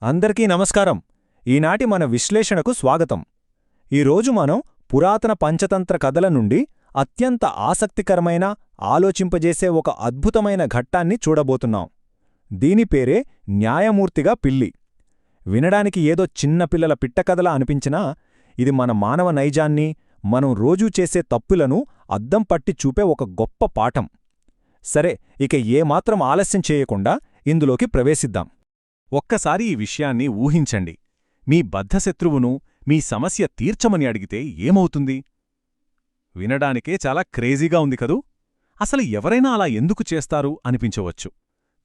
అందరికీ నమస్కారం. ఈనాటి మన విశ్లేషణకు స్వాగతం. ఈరోజు మనం పురాతన పంచతంత్ర కథల నుండి అత్యంత ఆసక్తికరమైన, ఆలోచింపజేసే ఒక అద్భుతమైన ఘట్టాన్ని చూడబోతున్నాం. దీని పేరే న్యాయమూర్తిగా పిల్లి. వినడానికి ఏదో చిన్నపిల్లల పిట్టకథలా అనిపించినా ఇది మన మానవ నైజాన్ని, మనం రోజూ చేసే తప్పులను అద్దం పట్టి చూపే ఒక గొప్ప పాఠం. సరే, ఇక ఏమాత్రం ఆలస్యం చేయకుండా ఇందులోకి ప్రవేశిద్దాం. ఒక్కసారి ఈ విషయాన్ని ఊహించండి. మీ బద్ధశత్రువును మీ సమస్య తీర్చమని అడిగితే ఏమవుతుంది? వినడానికే చాలా క్రేజీగా ఉంది కదూ. అసలు ఎవరైనా అలా ఎందుకు చేస్తారు అనిపించవచ్చు.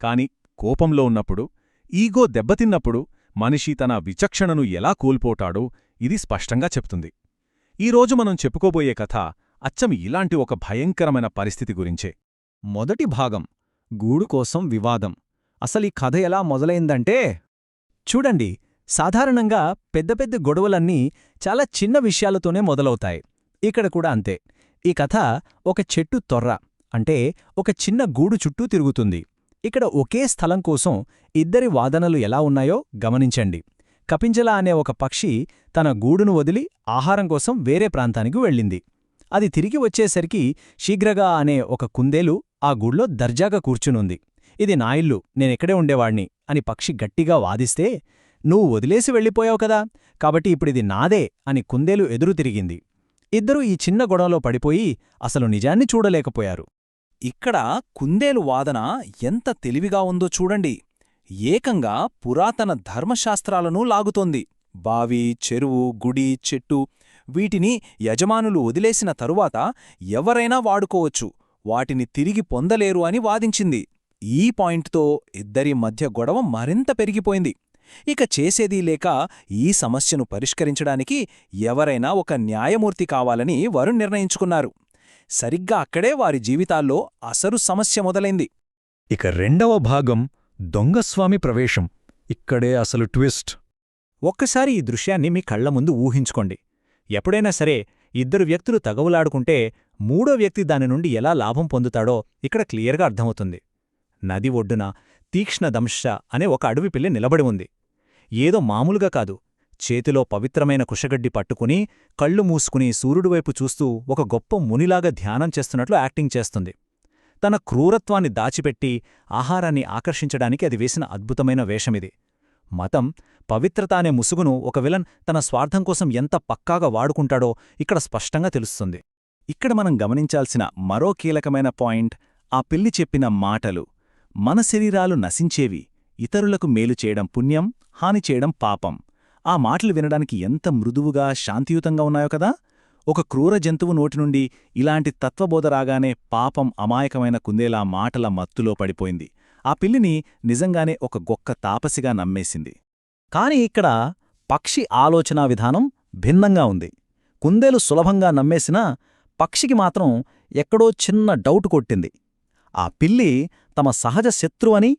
కాని కోపంలో ఉన్నప్పుడు, ఈగో దెబ్బతిన్నప్పుడు మనిషి తన విచక్షణను ఎలా కోల్పోతాడో ఇది స్పష్టంగా చెప్తుంది. ఈరోజు మనం చెప్పుకోబోయే కథ అచ్చం ఇలాంటి ఒక భయంకరమైన పరిస్థితి గురించే. మొదటి భాగం, గూడు కోసం వివాదం. అసలీ కథ ఎలా మొదలైందంటే, చూడండి, సాధారణంగా పెద్ద పెద్ద గొడవలన్నీ చాలా చిన్న విషయాలతోనే మొదలవుతాయి. ఇక్కడ కూడా అంతే. ఈ కథ ఒక చెట్టు తొర్ర, అంటే ఒక చిన్న గూడు చుట్టూ తిరుగుతుంది. ఇక్కడ ఒకే స్థలం కోసం ఇద్దరి వాదనలు ఎలా ఉన్నాయో గమనించండి. కపింజల అనే ఒక పక్షి తన గూడును వదిలి ఆహారం కోసం వేరే ప్రాంతానికి వెళ్ళింది. అది తిరిగి వచ్చేసరికి శీఘ్రగా అనే ఒక కుందేలు ఆ గూడ్లో దర్జాగా కూర్చునుంది. ఇది నా ఇల్లు, నేనెక్కడే ఉండేవాణ్ణి అని పక్షి గట్టిగా వాదిస్తే, నువ్వు వదిలేసి వెళ్ళిపోయావు కదా, కాబట్టి ఇప్పుడిది నాదే అని కుందేలు ఎదురు తిరిగింది. ఇద్దరూ ఈ చిన్న గొడవలో పడిపోయి అసలు నిజాన్ని చూడలేకపోయారు. ఇక్కడ కుందేలు వాదన ఎంత తెలివిగా ఉందో చూడండి. ఏకంగా పురాతన ధర్మశాస్త్రాలను లాగుతోంది. బావి, చెరువు, గుడి, చెట్టు వీటిని యజమానులు వదిలేసిన తరువాత ఎవరైనా వాడుకోవచ్చు, వాటిని తిరిగి పొందలేరు అని వాదించింది. ఈ పాయింట్తో ఇద్దరి మధ్య గొడవ మరింత పెరిగిపోయింది. ఇక చేసేదీ లేక ఈ సమస్యను పరిష్కరించడానికి ఎవరైనా ఒక న్యాయమూర్తి కావాలని వారు నిర్ణయించుకున్నారు. సరిగ్గా అక్కడే వారి జీవితాల్లో అసలు సమస్య మొదలైంది. ఇక రెండవ భాగం, దొంగస్వామి ప్రవేశం. ఇక్కడే అసలు ట్విస్ట్. ఒక్కసారి ఈ దృశ్యాన్ని మీ కళ్ల ముందు ఊహించుకోండి. ఎప్పుడైనా సరే ఇద్దరు వ్యక్తులు తగవులాడుకుంటే మూడో వ్యక్తి దాని నుండి ఎలా లాభం పొందుతాడో ఇక్కడ క్లియర్గా అర్థమవుతుంది. నది ఒడ్డున తీక్ష్ణదంశ అనే ఒక అడవి పిల్లి నిలబడి ఉంది. ఏదో మామూలుగా కాదు, చేతిలో పవిత్రమైన కుషగడ్డి పట్టుకుని కళ్ళు మూసుకుని సూర్యుడివైపు చూస్తూ ఒక గొప్ప మునిలాగా ధ్యానం చేస్తున్నట్లు యాక్టింగ్ చేస్తుంది. తన క్రూరత్వాన్ని దాచిపెట్టి ఆహారాన్ని ఆకర్షించడానికి అది వేసిన అద్భుతమైన వేషమిది. మతం, పవిత్రత అనే ముసుగును ఒక విలన్ తన స్వార్థం కోసం ఎంత పక్కాగా వాడుకుంటాడో ఇక్కడ స్పష్టంగా తెలుస్తుంది. ఇక్కడ మనం గమనించాల్సిన మరో కీలకమైన పాయింట్, ఆ పిల్లి చెప్పిన మాటలు. మన శరీరాలు నశించేవి, ఇతరులకు మేలు చేయడం పుణ్యం, హాని చేయడం పాపం. ఆ మాటలు వినడానికి ఎంత మృదువుగా, శాంతియుతంగా ఉన్నాయో కదా. ఒక క్రూర జంతువు నోటి నుండి ఇలాంటి తత్వబోధ రాగానే పాపం అమాయకమైన కుందేలా మాటల మత్తులో పడిపోయింది. ఆ పిల్లిని నిజంగానే ఒక గొక్క తాపసిగా నమ్మేసింది. కాని ఇక్కడ పక్షి ఆలోచనా విధానం భిన్నంగా ఉంది. కుందేలు సులభంగా నమ్మేసినా పక్షికి మాత్రం ఎక్కడో చిన్న డౌట్ కొట్టింది. ఆ పిల్లి తమ సహజ శత్రువని,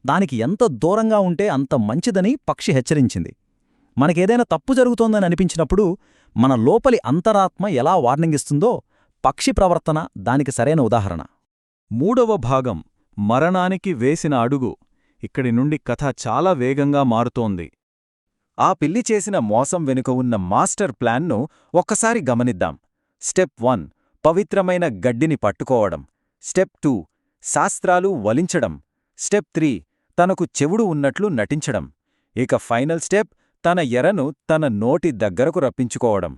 దానికి ఎంత దూరంగా ఉంటే అంత మంచిదని పక్షి హెచ్చరించింది. మనకేదైనా తప్పు జరుగుతోందని అనిపించినప్పుడు మన లోపలి అంతరాత్మ ఎలా వార్నింగిస్తుందో పక్షి ప్రవర్తన దానికి సరైన ఉదాహరణ. మూడవ భాగం, మరణానికి వేసిన అడుగు. ఇక్కడి నుండి కథ చాలా వేగంగా మారుతోంది. ఆ పిల్లి చేసిన మోసం వెనుక ఉన్న మాస్టర్ ప్లాన్ను ఒక్కసారి గమనిద్దాం. స్టెప్ 1, పవిత్రమైన గడ్డిని పట్టుకోవడం. స్టెప్ 2, శాస్త్రాలు వలించడం. స్టెప్ 3, తనకు చెవుడు ఉన్నట్లు నటించడం. ఇక ఫైనల్ స్టెప్, తన ఎరను తన నోటి దగ్గరకు రప్పించుకోవడం.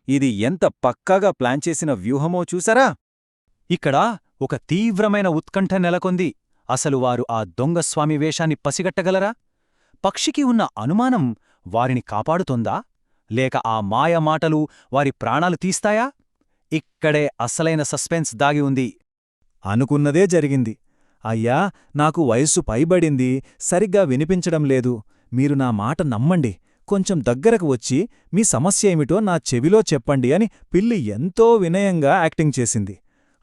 ఇది ఎంత పక్కాగా ప్లాన్ చేసిన వ్యూహమో చూసారా? ఇక్కడ ఒక తీవ్రమైన ఉత్కంఠ నెలకొంది. అసలు వారు ఆ దొంగస్వామి వేషాన్ని పసిగట్టగలరా? పక్షికి ఉన్న అనుమానం వారిని కాపాడుతోందా, లేక ఆ మాయమాటలు వారి ప్రాణాలు తీస్తాయా? ఇక్కడే అసలైన సస్పెన్స్ దాగి ఉంది. అనుకున్నదే జరిగింది. అయ్యా, నాకు వయస్సు పైబడింది, సరిగ్గా వినిపించడం లేదు, మీరు నా మాట నమ్మండి, కొంచెం దగ్గరకు వచ్చి మీ సమస్య ఏమిటో నా చెవిలో చెప్పండి అని పిల్లి ఎంతో వినయంగా యాక్టింగ్ చేసింది.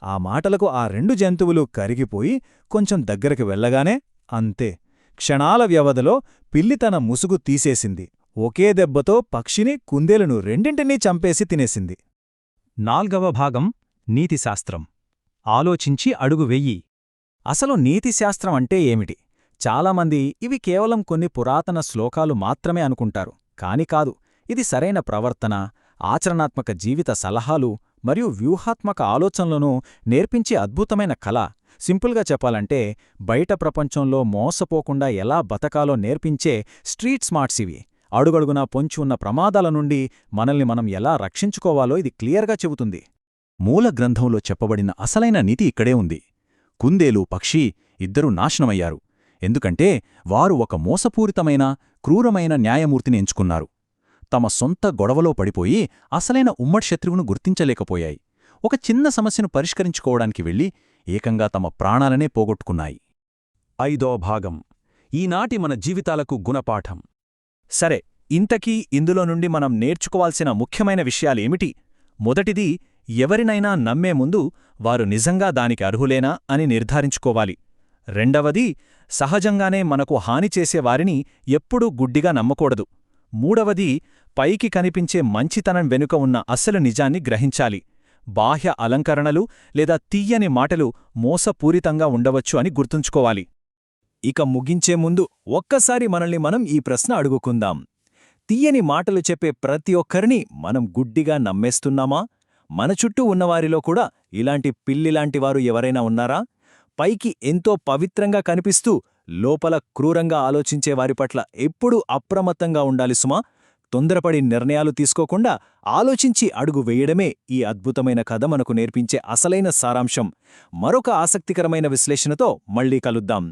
ఆ మాటలకు ఆ రెండు జంతువులు కరిగిపోయి కొంచెం దగ్గరికి వెళ్ళగానే అంతే, క్షణాల వ్యవధిలో పిల్లి తన ముసుగు తీసేసింది. ఒకే దెబ్బతో పక్షిని, కుందేలును రెండింటినీ చంపేసి తినేసింది. నాల్గవ భాగం, నీతిశాస్త్రం. ఆలోచించి అడుగు వెయ్యి. అసలు నీతిశాస్త్రం అంటే ఏమిటి? చాలామంది ఇవి కేవలం కొన్ని పురాతన శ్లోకాలు మాత్రమే అనుకుంటారు. కాని కాదు, ఇది సరైన ప్రవర్తన, ఆచరణాత్మక జీవిత సలహాలు మరియు వ్యూహాత్మక ఆలోచనలను నేర్పించే అద్భుతమైన కళ. సింపుల్గా చెప్పాలంటే, బయట ప్రపంచంలో మోసపోకుండా ఎలా బతకాలో నేర్పించే స్ట్రీట్ స్మార్ట్స్ ఇవి. అడుగడుగునా పొంచి ఉన్న ప్రమాదాల నుండి మనల్ని మనం ఎలా రక్షించుకోవాలో ఇది క్లియర్గా చెబుతుంది. మూల గ్రంథంలో చెప్పబడిన అసలైన నీతి ఇక్కడే ఉంది. కుందేలు, పక్షి ఇద్దరూ నాశనమయ్యారు. ఎందుకంటే వారు ఒక మోసపూరితమైన, క్రూరమైన న్యాయమూర్తిని ఎంచుకున్నారు. తమ సొంత గొడవలో పడిపోయి అసలైన ఉమ్మడి శత్రువును గుర్తించలేకపోయాయి. ఒక చిన్న సమస్యను పరిష్కరించుకోవడానికి వెళ్లి ఏకంగా తమ ప్రాణాలనే పోగొట్టుకున్నాయి. 5వ భాగం, ఈనాటి మన జీవితాలకు గుణపాఠం. సరే, ఇంతకీ ఇందులో నుండి మనం నేర్చుకోవాల్సిన ముఖ్యమైన విషయాలేమిటి? మొదటిది, ఎవరినైనా నమ్మే ముందు వారు నిజంగా దానికి అర్హులేనా అని నిర్ధారించుకోవాలి. రెండవది, సహజంగానే మనకు హాని చేసేవారిని ఎప్పుడూ గుడ్డిగా నమ్మకూడదు. మూడవది, పైకి కనిపించే మంచితనం వెనుక ఉన్న అసలు నిజాన్ని గ్రహించాలి. బాహ్య అలంకరణలు లేదా తీయని మాటలు మోసపూరితంగా ఉండవచ్చు అని గుర్తుంచుకోవాలి. ఇక ముగించే ముందు ఒక్కసారి మనల్ని మనం ఈ ప్రశ్న అడుగుకుందాం. తీయని మాటలు చెప్పే ప్రతి ఒక్కరిని మనం గుడ్డిగా నమ్మేస్తున్నామా? మన చుట్టూ ఉన్నవారిలో కూడా ఇలాంటి పిల్లిలాంటివారు ఎవరైనా ఉన్నారా? పైకి ఎంతో పవిత్రంగా కనిపిస్తూ లోపల క్రూరంగా ఆలోచించేవారి పట్ల ఎప్పుడూ అప్రమత్తంగా ఉండాలి సుమా. తొందరపడి నిర్ణయాలు తీసుకోకుండా ఆలోచించి అడుగు వేయడమే ఈ అద్భుతమైన కథ మనకు నేర్పించే అసలైన సారాంశం. మరొక ఆసక్తికరమైన విశ్లేషణతో మళ్ళీ కలుద్దాం.